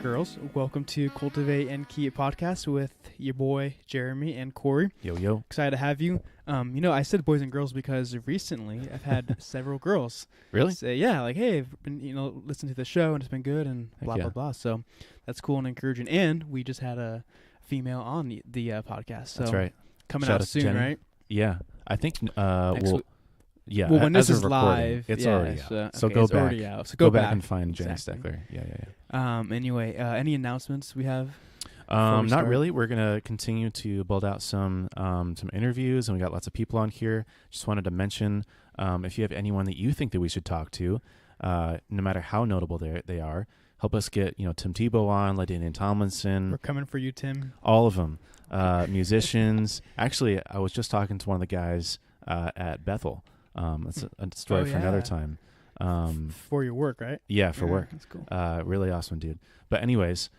girls. Welcome to Cultivate and Keep podcast with your boy Jeremy and Corey. Yo. Excited to have you. I said boys and girls because recently I've had several girls Really? say, yeah, like, hey, I've been, listening to the show and it's been good and blah, blah, blah. So that's cool and encouraging. And we just had a female on the podcast. So that's right. Coming Shout out soon, Jenny. right? Yeah. I think yeah. Well, when this as is of recording, live, it's yeah, already out. So okay, go it's back. already out. So go back and find Jenny exactly. Steckler. Yeah. Anyway, any announcements we have? Not start? really. We're gonna continue to build out some interviews, and we got lots of people on here. Just wanted to mention, if you have anyone that you think that we should talk to, no matter how notable they are, help us get Tim Tebow on, LaDainian Tomlinson. We're coming for you, Tim. All of them, musicians. Actually, I was just talking to one of the guys at Bethel. That's a story for another time. For your work, right? Yeah, for work. That's cool. Really awesome dude. But anyways,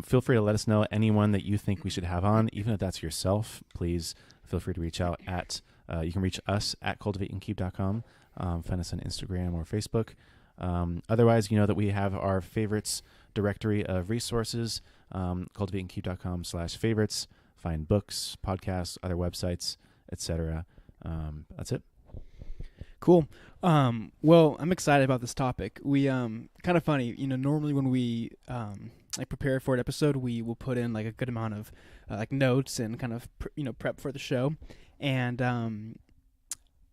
feel free to let us know anyone that you think we should have on, even if that's yourself. Please feel free to reach out at, you can reach us at cultivateandkeep.com. Find us on Instagram or Facebook. Otherwise, you know that we have our favorites directory of resources, cultivateandkeep.com/favorites. Find books, podcasts, other websites, etc. That's it. Cool. Well, I'm excited about this topic. We kind of funny, normally when we prepare for an episode, we will put in like a good amount of notes and kind of prep for the show. And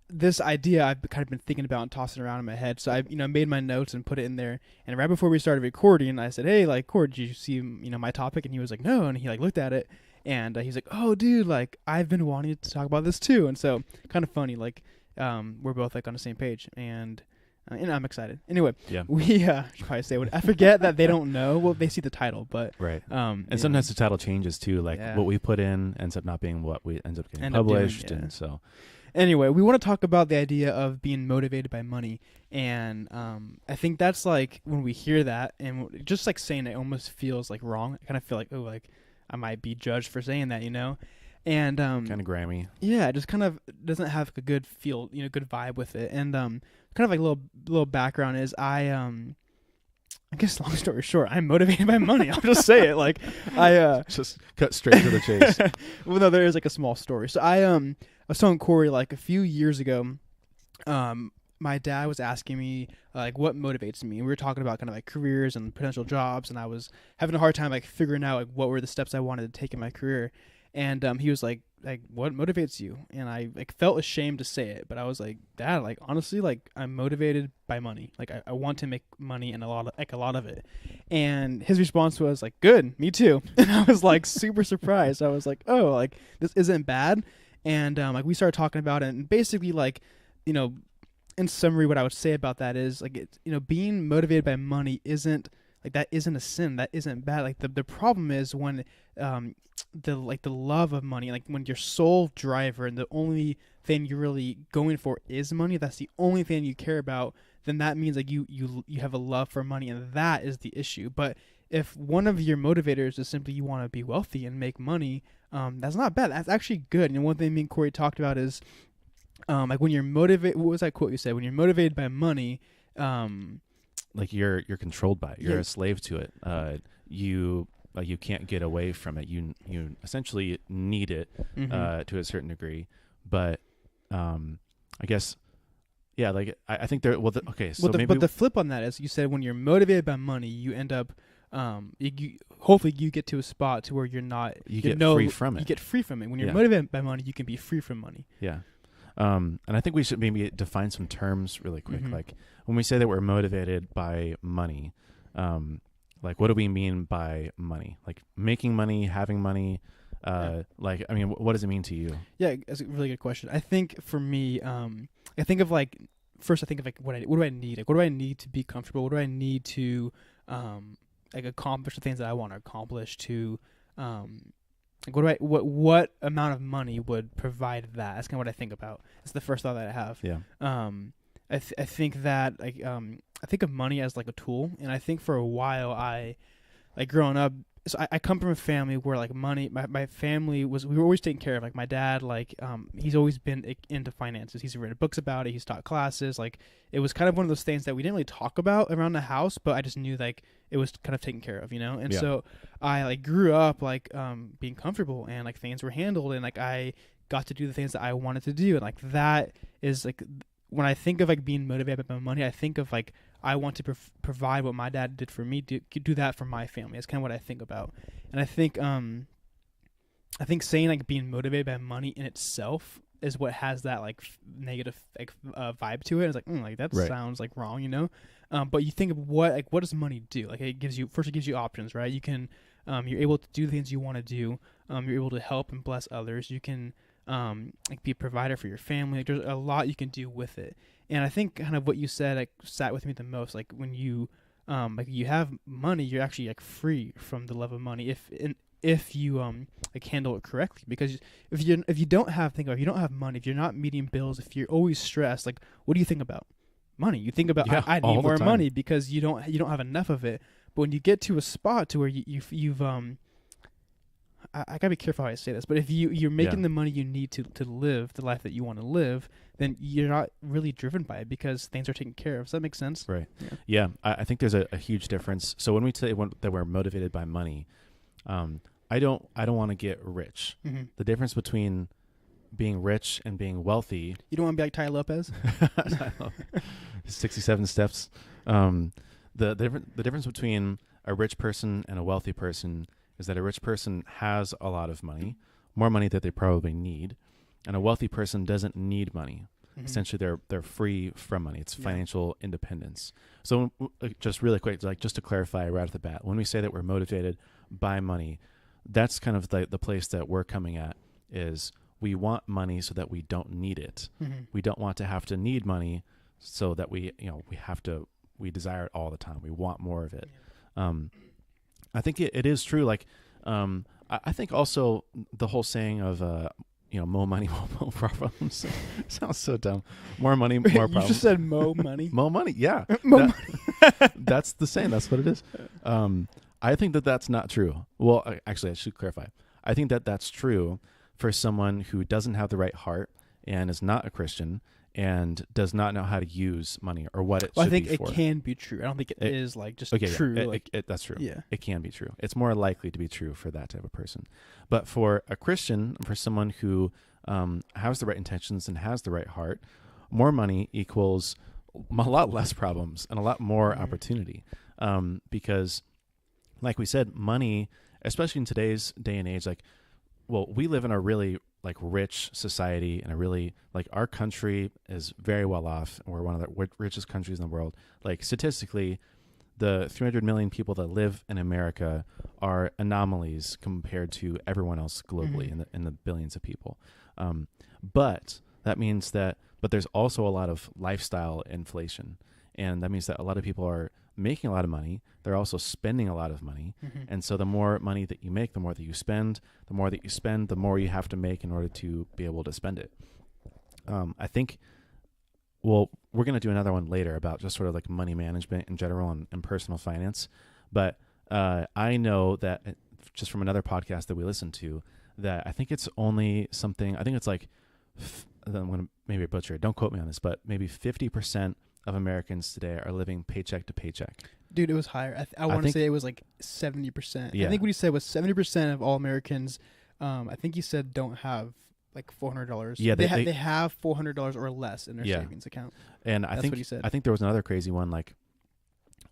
this idea I've kind of been thinking about and tossing around in my head. So I made my notes and put it in there. And right before we started recording, I said, "Hey, Cord, did you see my topic?" And he was like, "No." And he looked at it and he's like, "Oh, dude, I've been wanting to talk about this too." And so kind of funny, we're both on the same page, and I'm excited. Anyway, yeah, we should probably say what I forget that they don't know. Well, they see the title, but right. And sometimes the title changes too. What we put in ends up not being what we ends up getting published, and so. Anyway, we want to talk about the idea of being motivated by money, and I think that's when we hear that, and just saying it almost feels wrong. I kind of feel I might be judged for saying that, And kind of Grammy. Yeah, it just kind of doesn't have a good feel, good vibe with it. And kind of little background is I guess long story short, I'm motivated by money. I'll just say it. I just cut straight to the chase. Well, no, there is a small story. So I was telling Corey a few years ago, my dad was asking me what motivates me. We were talking about kind of careers and potential jobs, and I was having a hard time figuring out what were the steps I wanted to take in my career. And he was like, what motivates you? And I felt ashamed to say it, but I was like, Dad, honestly, I'm motivated by money. I want to make money and a lot of it. And his response was good, me too. And I was super surprised. I was oh, this isn't bad. And we started talking about it, and basically in summary, what I would say about that is being motivated by money isn't that isn't a sin. That isn't bad. The problem is when the love of money, when your sole driver and the only thing you're really going for is money, that's the only thing you care about, then that means you have a love for money, and that is the issue. But if one of your motivators is simply you want to be wealthy and make money, that's not bad. That's actually good. And one thing me and Corey talked about is when you're motivated, what was that quote you said? When you're motivated by money, you're controlled by it. You're a slave to it. You can't get away from it. You essentially need it to a certain degree. But I guess I think there. But the flip on that is you said when you're motivated by money, you end up hopefully you get to a spot to where you're not free from it. You get free from it. When you're motivated by money, you can be free from money. Yeah. And I think we should maybe define some terms really quick. When we say that we're motivated by money, what do we mean by money? Making money, having money, what does it mean to you? Yeah, that's a really good question. I think for me, I think of first I think of what do I need? What do I need to be comfortable? What do I need to accomplish the things that I want to accomplish to what amount of money would provide that? That's kind of what I think about. It's the first thought that I have. Yeah. I think that I think of money as a tool, and I think for a while growing up, so I come from a family where like money, my family we were always taken care of. Like my dad, like he's always been into finances. He's written books about it. He's taught classes. Like it was kind of one of those things that we didn't really talk about around the house, but I just knew like it was kind of taken care of, you know. And Yeah. so I like grew up like being comfortable and like things were handled and like I got to do the things that I wanted to do, and like that is like when I think of like being motivated by money, I think of like I want to provide what my dad did for me, do that for my family. That's kind of what I think about. And I think saying like being motivated by money in itself is what has that like negative like vibe to it. It's like that Right. sounds like wrong, you know. But you think of what does money do? Like it gives you options, right? You can you're able to do the things you want to do. You're able to help and bless others. You can like be a provider for your family. Like there's a lot you can do with it. And I think kind of what you said like sat with me the most. Like when you like you have money, you're actually like free from the love of money if you like handle it correctly. Because if you don't have if you don't have money, if you're not meeting bills, if you're always stressed, like what do you think about? Money. You think about I all need the more time. money because you don't have enough of it. But when you get to a spot to where you've I gotta be careful how I say this, but if you're making the money you need to live the life that you want to live, then you're not really driven by it because things are taken care of. Does that make sense? Right. Yeah. I think there's a huge difference. So when we say that we're motivated by money, I don't want to get rich. Mm-hmm. The difference between being rich and being wealthy. You don't want to be like Ty Lopez? 67 steps. The difference between a rich person and a wealthy person is that a rich person has a lot of money, more money that they probably need, and a wealthy person doesn't need money. Mm-hmm. Essentially, they're free from money. It's financial independence. So, just really quick, like just to clarify right off the bat, when we say that we're motivated by money, that's kind of the place that we're coming at. Is we want money so that we don't need it. Mm-hmm. We don't want to have to need money so that we desire it all the time. We want more of it. Yeah. I think it is true. Like, I think also the whole saying of, more money, more problems sounds so dumb. More money, more problems. You just said more money. More money. Yeah. Money. That's the saying. That's what it is. I think that's not true. Well, actually, I should clarify. I think that's true for someone who doesn't have the right heart and is not a Christian and does not know how to use money or what it should be for. I think it can be true. I don't think it is like just true. Yeah. That's true. Yeah. It can be true. It's more likely to be true for that type of person. But for a Christian, for someone who has the right intentions and has the right heart, more money equals a lot less problems and a lot more opportunity. Because, like we said, money, especially in today's day and age, we live in a really rich society and a really our country is very well off. We're one of the richest countries in the world. Like statistically, the 300 million people that live in America are anomalies compared to everyone else globally in the billions of people. But that means but there's also a lot of lifestyle inflation. And that means that a lot of people are making a lot of money. They're also spending a lot of money. Mm-hmm. And so the more money that you make, the more that you spend. The more that you spend, the more you have to make in order to be able to spend it. I think, we're going to do another one later about just sort of like money management in general and personal finance. But I know that just from another podcast that we listened to, that I think it's only something, I think it's like, I'm going to maybe butcher it, don't quote me on this, but maybe 50% of Americans today are living paycheck to paycheck. Dude, it was higher. I want to say it was like 70%. Yeah. I think what he said was 70% of all Americans, I think he said don't have like $400. Yeah, they have $400 or less in their savings account. And that's what he said. I think there was another crazy one, like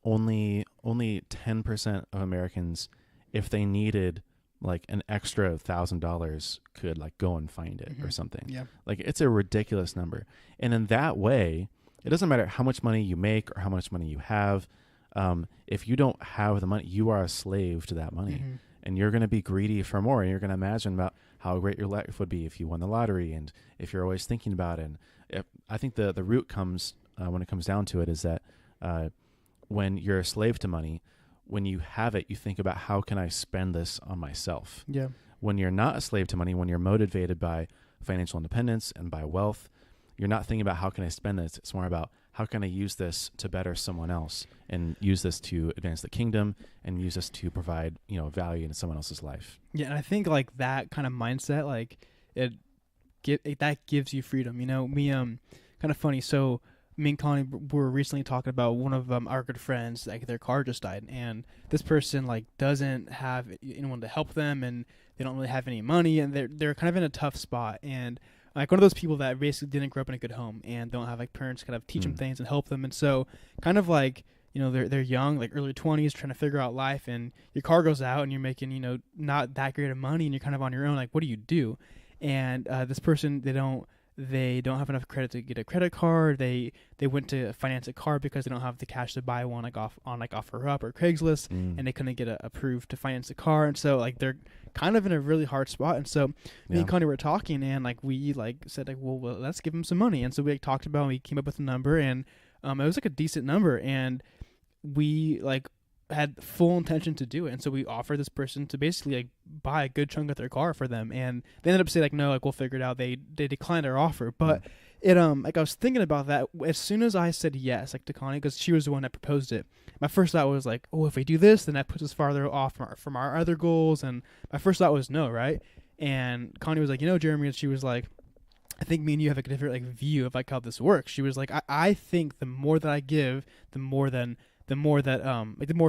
only 10% of Americans, if they needed like an extra $1,000, could like go and find it or something. Yeah. Like it's a ridiculous number. And in that way, it doesn't matter how much money you make or how much money you have. If you don't have the money, you are a slave to that money. And you're going to be greedy for more. And you're going to imagine about how great your life would be if you won the lottery and if you're always thinking about it. And I think the root comes, when it comes down to it, is that when you're a slave to money, when you have it, you think about how can I spend this on myself? Yeah. When you're not a slave to money, when you're motivated by financial independence and by wealth, you're not thinking about how can I spend this. It's more about how can I use this to better someone else and use this to advance the kingdom and use this to provide, value in someone else's life. Yeah, and I think like that kind of mindset, like that gives you freedom. Kind of funny. So me and Connie were recently talking about one of our good friends, like their car just died, and this person like doesn't have anyone to help them, and they don't really have any money, and they're kind of in a tough spot, and like one of those people that basically didn't grow up in a good home and don't have like parents kind of teach them things and help them, and so kind of like they're young, like early 20s, trying to figure out life, and your car goes out and you're making not that great of money, and you're kind of on your own. Like, what do you do? And this person, they don't have enough credit to get a credit card. They went to finance a car because they don't have the cash to buy one, like off OfferUp or Craigslist, and they couldn't get approved to finance the car, and so like they're kind of in a really hard spot. And so me and Connie were talking, and like we like said like, well, let's give them some money. And so we like talked about, and we came up with a number, and it was like a decent number, and we like had full intention to do it. And so we offered this person to basically like buy a good chunk of their car for them, and they ended up saying like, no, like we'll figure it out. They declined our offer, but it like I was thinking about that as soon as I said yes, like to Connie, because she was the one that proposed it. My first thought was like, oh, if we do this, then that puts us farther off from our other goals, and my first thought was no, right? And Connie was like, Jeremy, and she was like, I think me and you have like a different like view of like how this works. She was like, I think the more that I give, the more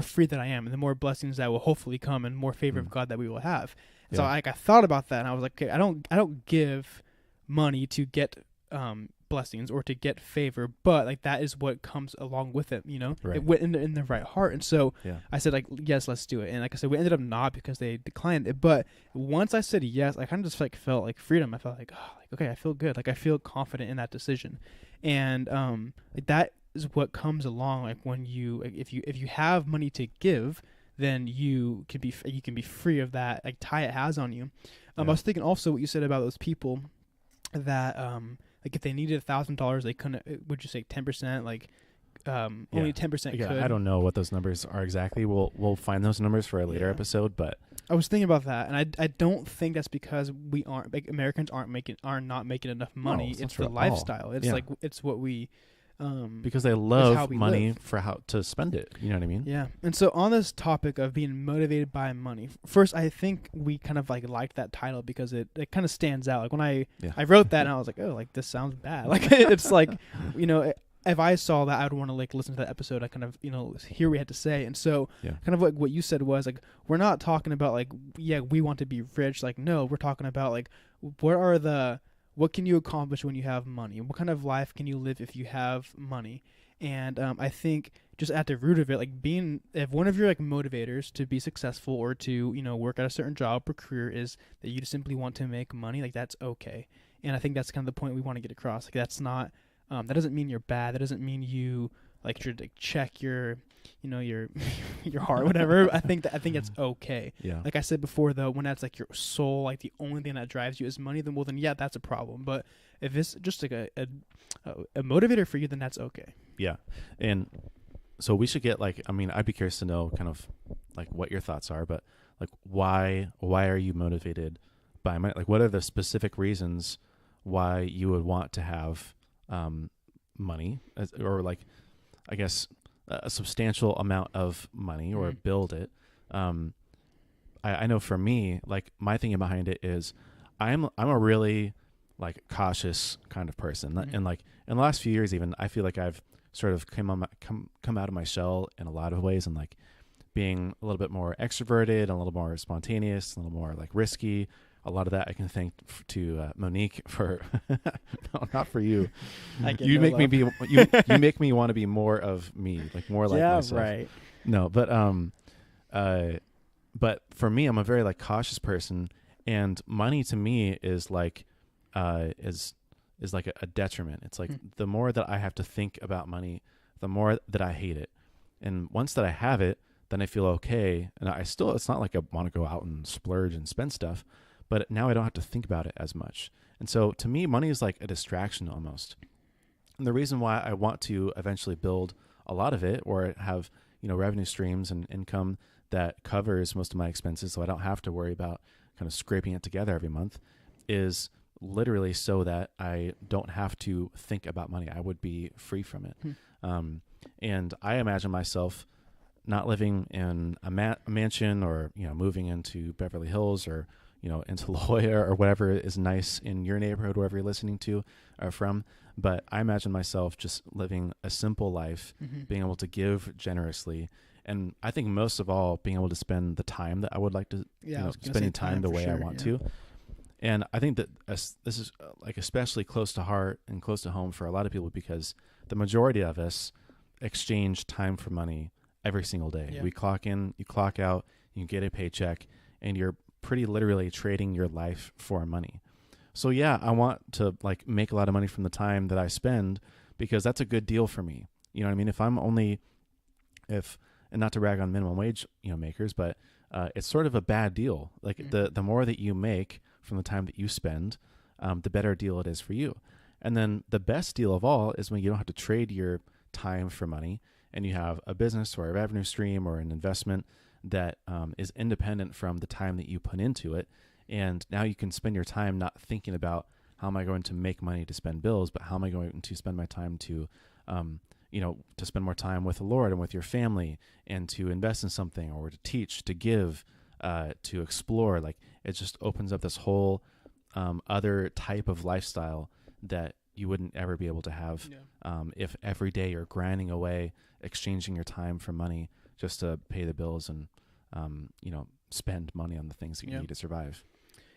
free that I am, and the more blessings that will hopefully come, and more favor of God that we will have. And so I thought about that, and I was like, okay, I don't give money to get blessings or to get favor, but like that is what comes along with it. Right. It went in the right heart, and so I said like, yes, let's do it. And like I said, we ended up not, because they declined it. But once I said yes, I kind of just like felt like freedom. I felt like, oh, like okay, I feel good. Like I feel confident in that decision, and like that is what comes along. Like when if you have money to give, then you can be free of that like tie it has on you. I was thinking also what you said about those people that like if they needed $1,000, they couldn't. Would you say 10%? Like only 10% could. I don't know what those numbers are exactly. We'll find those numbers for a later episode, but I was thinking about that, and I don't think that's because we aren't like Americans are not making enough money. No, it's the lifestyle. It's like it's what we. Because they love money live. for how to spend it. You know what I mean? Yeah. And so on this topic of being motivated by money, first I think we kind of like liked that title because it kind of stands out. Like when I wrote that, and I was like, oh, like this sounds bad. Like it's like, if I saw that, I would want to like listen to that episode. I kind of hear what we had to say. And so kind of like what you said was like, we're not talking about like, we want to be rich. Like, no, we're talking about like, what can you accomplish when you have money? What kind of life can you live if you have money? And I think just at the root of it, like if one of your like motivators to be successful or to work at a certain job or career is that you just simply want to make money, like that's okay. And I think that's kind of the point we want to get across. Like that's not that doesn't mean you're bad. That doesn't mean you like should like check your your heart, whatever. I think it's okay. Yeah. Like I said before, though, when that's like your soul, like the only thing that drives you is money, then that's a problem. But if it's just like a motivator for you, then that's okay. Yeah. And so we should get like, I mean, I'd be curious to know kind of like what your thoughts are, but like why are you motivated by money? Like what are the specific reasons why you would want to have money, or like, I guess, a substantial amount of money, or build it. I know for me, like my thinking behind it is I'm a really like cautious kind of person. And like in the last few years, even I feel like I've sort of come out of my shell in a lot of ways, and like being a little bit more extroverted, a little more spontaneous, a little more like risky. A lot of that I can thank to Monique for. No, not for you. You make me be. You make me want to be more of me, like more like myself. Yeah, right. No, but for me, I'm a very like cautious person, and money to me is like, is like a detriment. It's like the more that I have to think about money, the more that I hate it, and once that I have it, then I feel okay, and it's not like I want to go out and splurge and spend stuff. But now I don't have to think about it as much. And so to me, money is like a distraction almost. And the reason why I want to eventually build a lot of it, or have, revenue streams and income that covers most of my expenses so I don't have to worry about kind of scraping it together every month, is literally so that I don't have to think about money. I would be free from it. Hmm. And I imagine myself not living in a mansion, or, moving into Beverly Hills, or, into La Jolla, or whatever is nice in your neighborhood, wherever you're listening to or from. But I imagine myself just living a simple life, being able to give generously. And I think most of all, being able to spend the time that I would like to, spending time the way I want to. And I think that this is like especially close to heart and close to home for a lot of people, because the majority of us exchange time for money every single day. Yeah. We clock in, you clock out, you get a paycheck, and you're pretty literally trading your life for money. So yeah, I want to like make a lot of money from the time that I spend, because that's a good deal for me. You know what I mean? And not to rag on minimum wage, makers, but it's sort of a bad deal. Like the more that you make from the time that you spend, the better deal it is for you. And then the best deal of all is when you don't have to trade your time for money, and you have a business or a revenue stream or an investment that is independent from the time that you put into it. And now you can spend your time not thinking about how am I going to make money to spend bills, but how am I going to spend my time to, to spend more time with the Lord and with your family, and to invest in something, or to teach, to give, to explore. Like, it just opens up this whole other type of lifestyle that you wouldn't ever be able to have if every day you're grinding away, exchanging your time for money just to pay the bills and, spend money on the things that you need to survive.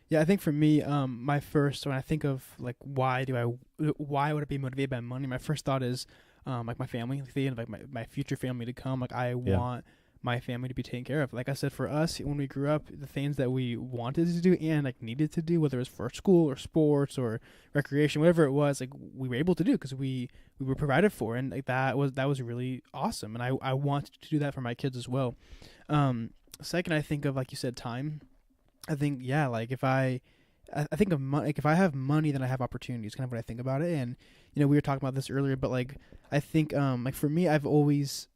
Yeah, I think for me, when I think of like why would I be motivated by money? My first thought is like my family, like my future family to come. Like I want my family to be taken care of. Like I said, for us, when we grew up, the things that we wanted to do and like needed to do, whether it was for school or sports or recreation, whatever it was, like we were able to do because we were provided for, and like that was really awesome. And I want to do that for my kids as well. Second, I think of, like you said, time. I think, like if I think of money, like if I have money, then I have opportunities, kind of what I think about it. And, we were talking about this earlier, but like, I think, like for me, I've always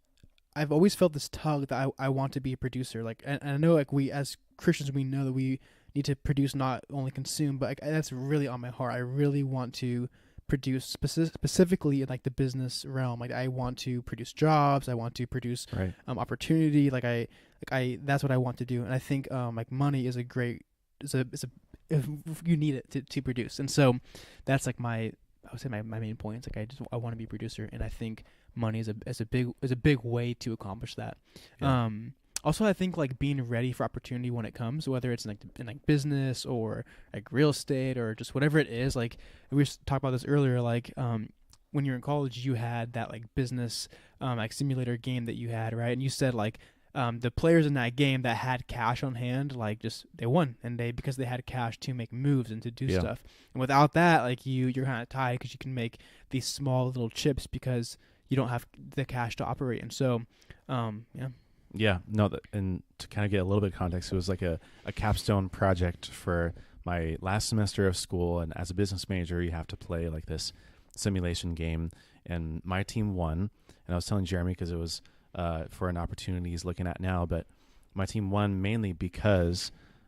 felt this tug that I want to be a producer. Like, and I know like we, as Christians, we know that we need to produce, not only consume, but like, that's really on my heart. I really want to produce specifically in like the business realm. Like I want to produce jobs. I want to produce opportunity. Like I that's what I want to do. And I think like money is if you need it to produce. And so that's like I would say my main point. It's like I want to be a producer, and I think money is a big way to accomplish that. Yeah. Also, I think like being ready for opportunity when it comes, whether it's in business or like real estate or just whatever it is. Like we talked about this earlier. Like when you're in college, you had that like business like simulator game that you had, right? And you said like the players in that game that had cash on hand, like just they won, and because they had cash to make moves and to do stuff. And without that, like you're kind of tied, because you can make these small little chips because you don't have the cash to operate. And so, Yeah, no, and to kind of get a little bit of context, it was like a capstone project for my last semester of school. And as a business major, you have to play like this simulation game. And my team won. And I was telling Jeremy, because it was for an opportunity he's looking at now, but my team won mainly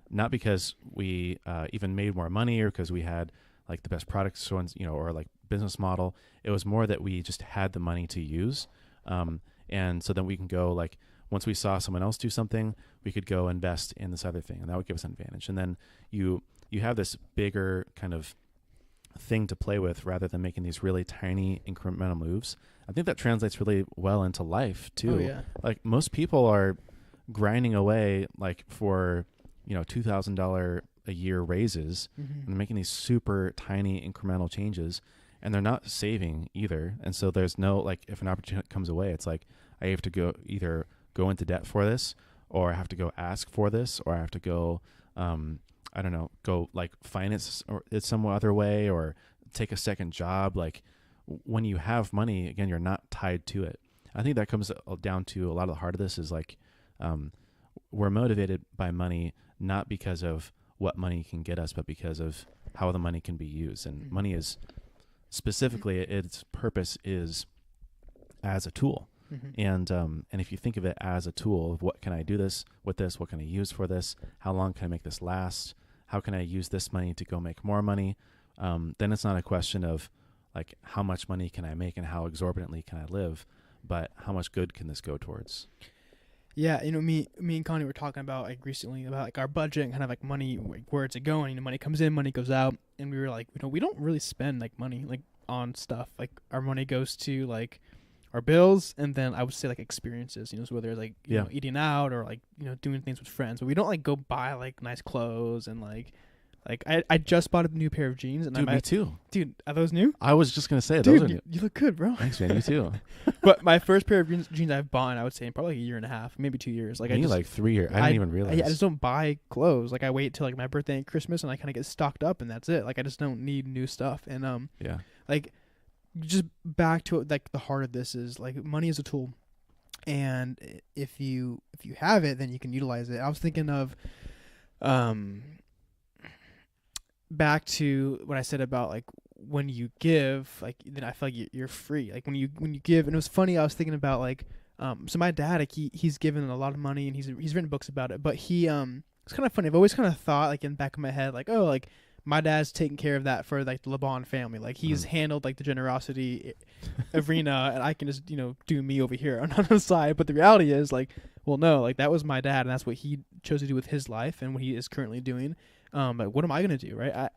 not because we even made more money, or because we had like the best products, or like business model. It was more that we just had the money to use. And so then we can go, like, once we saw someone else do something, we could go invest in this other thing, and that would give us an advantage. And then you have this bigger kind of thing to play with, rather than making these really tiny incremental moves. I think that translates really well into life too. Oh, yeah. Like most people are grinding away like for, $2,000 a year raises, and making these super tiny incremental changes, and they're not saving either. And so there's no, like, if an opportunity comes away, it's like, I have to either go into debt for this, or I have to go ask for this, or I have to go, go like finance it some other way, or take a second job. Like when you have money, again, you're not tied to it. I think that comes down to a lot of the heart of this is like, we're motivated by money, not because of what money can get us, but because of how the money can be used. And money is specifically, its purpose is as a tool. And if you think of it as a tool of what can I do this with this, what can I use for this, how long can I make this last, how can I use this money to go make more money, then it's not a question of like how much money can I make and how exorbitantly can I live, but how much good can this go towards? Yeah, me and Connie were talking about like recently about like our budget and kind of like money, like, where it's going. Money comes in, money goes out, and we were like, we don't really spend like money like on stuff. Like our money goes to like our bills, and then I would say like experiences. So whether it's like eating out or like doing things with friends, but we don't like go buy like nice clothes and like I just bought a new pair of jeans, and Dude, me too. Dude, are those new? I was just gonna say, Dude, those are new. You look good, bro. Thanks, man. You too. But my first pair of jeans I've bought, I would say in probably like a year and a half, maybe 2 years. Like like 3 years. I didn't even realize. I just don't buy clothes. Like I wait till like my birthday and Christmas, and I kind of get stocked up, and that's it. Like I just don't need new stuff. And yeah, like just back to like the heart of this is like money is a tool, and if you have it, then you can utilize it. I was thinking of back to what I said about like when you give, like then I feel like you're free. Like when you give, and it was funny. I was thinking about like so my dad, like he's given a lot of money, and he's written books about it. But he it's kind of funny. I've always kind of thought like in the back of my head like, oh, like my dad's taking care of that for like the LeBon family. Like he's handled like the generosity arena, and I can just do me over here on the side. But the reality is like, well, no, like that was my dad, and that's what he chose to do with his life and what he is currently doing. But what am I gonna do, right?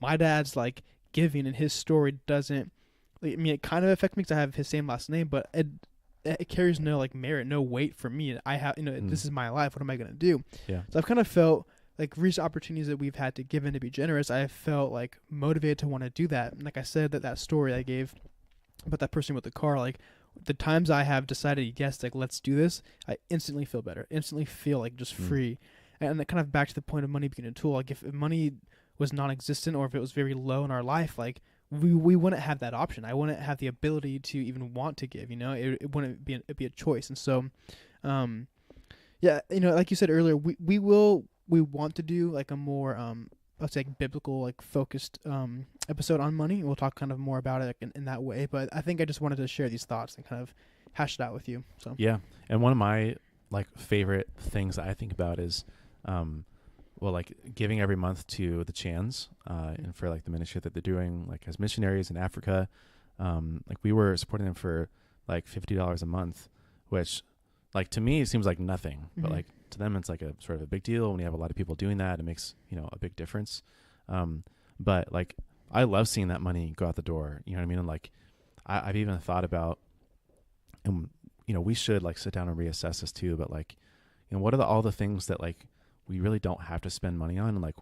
My dad's like giving, and his story doesn't. I mean, it kind of affects me because I have his same last name, but it carries no like merit, no weight for me. I have, this is my life. What am I gonna do? Yeah. So I've kind of felt like recent opportunities that we've had to give in to be generous. I have felt like motivated to want to do that. And like I said, that story I gave about that person with the car, like the times I have decided, yes, like let's do this, I instantly feel better. Instantly feel like just free. And kind of back to the point of money being a tool. Like if money was non-existent, or if it was very low in our life, like we wouldn't have that option. I wouldn't have the ability to even want to give. It wouldn't be it'd be a choice. And so, yeah, like you said earlier, we want to do like a more let's say biblical like focused episode on money. We'll talk kind of more about it in that way. But I think I just wanted to share these thoughts and kind of hash it out with you. So yeah, and one of my like favorite things that I think about is like giving every month to the Chans and for like the ministry that they're doing like as missionaries in Africa. Like we were supporting them for like $50 a month, which like to me it seems like nothing, but like to them it's like a sort of a big deal. When you have a lot of people doing that, it makes a big difference. But like I love seeing that money go out the door. You know what I mean? And like I've even thought about, and we should like sit down and reassess this too. But like what are all the things that like we really don't have to spend money on, and like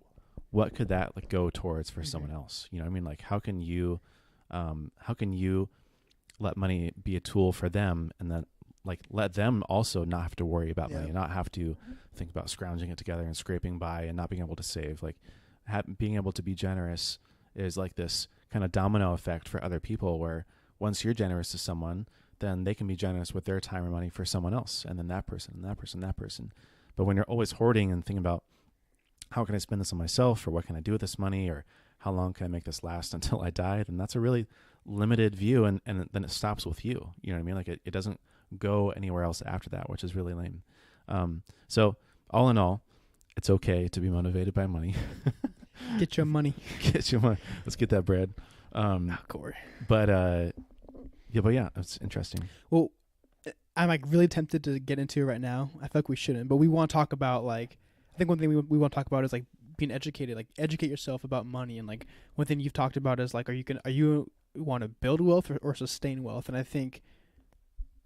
what could that like go towards for someone else? You know what I mean? Like how can you let money be a tool for them, and then like let them also not have to worry about money, not have to think about scrounging it together and scraping by and not being able to save. Like being able to be generous is like this kind of domino effect for other people, where once you're generous to someone, then they can be generous with their time or money for someone else, and then that person and that person and that person. But when you're always hoarding and thinking about how can I spend this on myself, or what can I do with this money, or how long can I make this last until I die, then that's a really limited view, and then it stops with you. You know what I mean? Like it doesn't go anywhere else after that, which is really lame. So all in all, it's okay to be motivated by money. Get your money. Get your money. Let's get that bread. Corey. But yeah, it's interesting. Well, I'm like really tempted to get into it right now. I feel like we shouldn't, but we want to talk about like, I think one thing we want to talk about is like being educated, like educate yourself about money. And like one thing you've talked about is like, are you want to build wealth or sustain wealth? And I think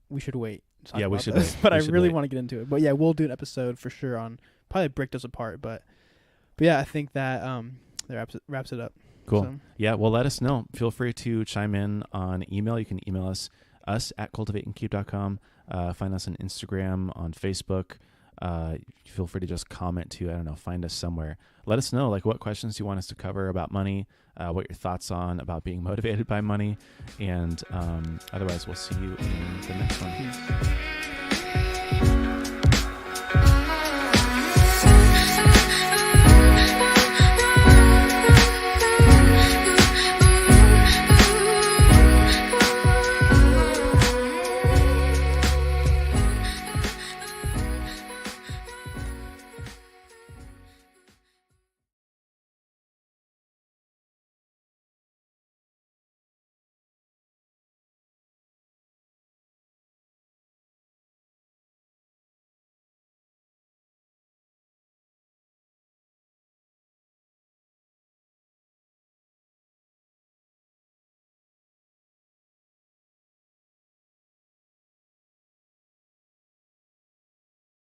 we should wait. Yeah, we should this, wait. But I really want to get into it. But yeah, we'll do an episode for sure on probably break those apart. But yeah, I think that wraps it up. Cool. So. Yeah, well, let us know. Feel free to chime in on email. You can email us at cultivateandkeep.com. Find us on Instagram, on Facebook. Feel free to just comment too. I don't know, find us somewhere. Let us know like what questions you want us to cover about money, what your thoughts on about being motivated by money, and otherwise we'll see you in the next one.